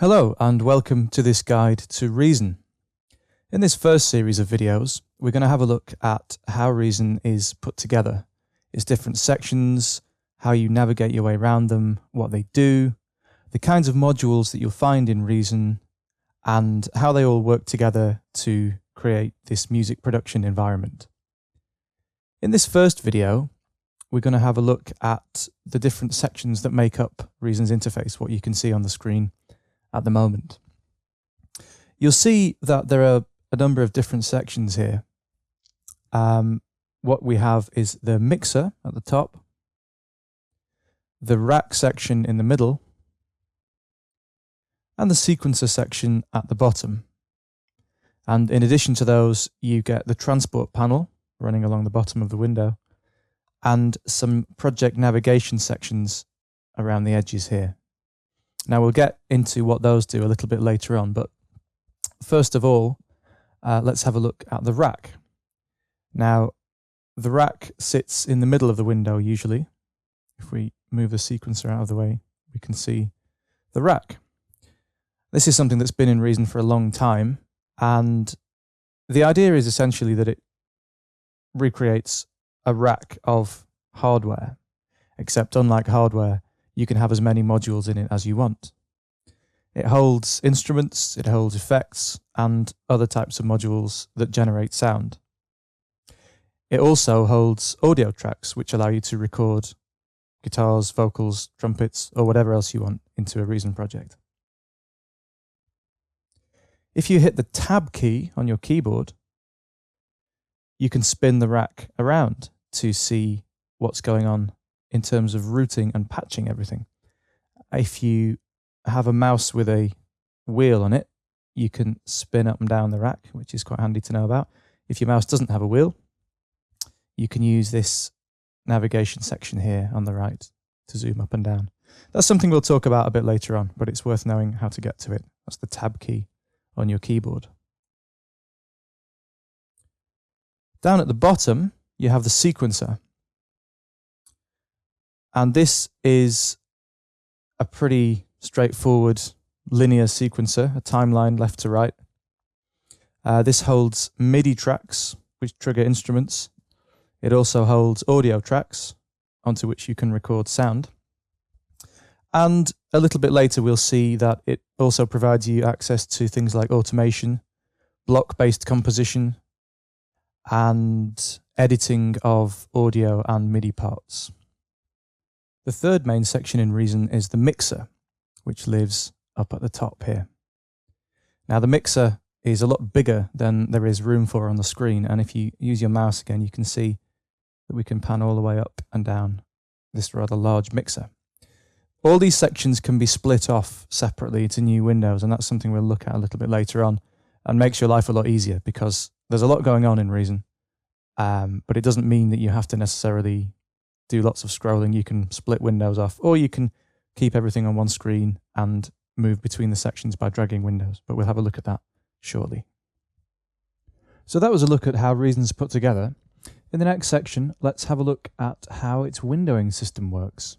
Hello and welcome to this guide to Reason. In this first series of videos, we're going to have a look at how Reason is put together, its different sections, how you navigate your way around them, what they do, the kinds of modules that you'll find in Reason, and how they all work together to create this music production environment. In this first video, we're going to have a look at the different sections that make up Reason's interface, what you can see on the screen at the moment. You'll see that there are a number of different sections here. What we have is the mixer at the top, the rack section in the middle, and the sequencer section at the bottom. And in addition to those, you get the transport panel running along the bottom of the window and some project navigation sections around the edges here. Now we'll get into what those do a little bit later on, but first of all, let's have a look at the rack. Now, the rack sits in the middle of the window usually. If we move the sequencer out of the way, we can see the rack. This is something that's been in Reason for a long time, and the idea is essentially that it recreates a rack of hardware, except unlike hardware, you can have as many modules in it as you want. It holds instruments, it holds effects, and other types of modules that generate sound. It also holds audio tracks, which allow you to record guitars, vocals, trumpets, or whatever else you want into a Reason project. If you hit the Tab key on your keyboard, you can spin the rack around to see what's going on in terms of routing and patching everything. If you have a mouse with a wheel on it, you can spin up and down the rack, which is quite handy to know about. If your mouse doesn't have a wheel, you can use this navigation section here on the right to zoom up and down. That's something we'll talk about a bit later on, but it's worth knowing how to get to it. That's the Tab key on your keyboard. Down at the bottom, you have the sequencer. And this is a pretty straightforward linear sequencer, a timeline left to right. This holds MIDI tracks, which trigger instruments. It also holds audio tracks, onto which you can record sound. And a little bit later, we'll see that it also provides you access to things like automation, block-based composition, and editing of audio and MIDI parts. The third main section in Reason is the mixer, which lives up at the top here. Now the mixer is a lot bigger than there is room for on the screen, and if you use your mouse again, you can see that we can pan all the way up and down this rather large mixer. All these sections can be split off separately into new windows, and that's something we'll look at a little bit later on, and makes your life a lot easier because there's a lot going on in Reason, but it doesn't mean that you have to necessarily do lots of scrolling. You can split windows off, or you can keep everything on one screen and move between the sections by dragging windows, but we'll have a look at that shortly. So that was a look at how Reason's put together. In the next section, let's have a look at how its windowing system works.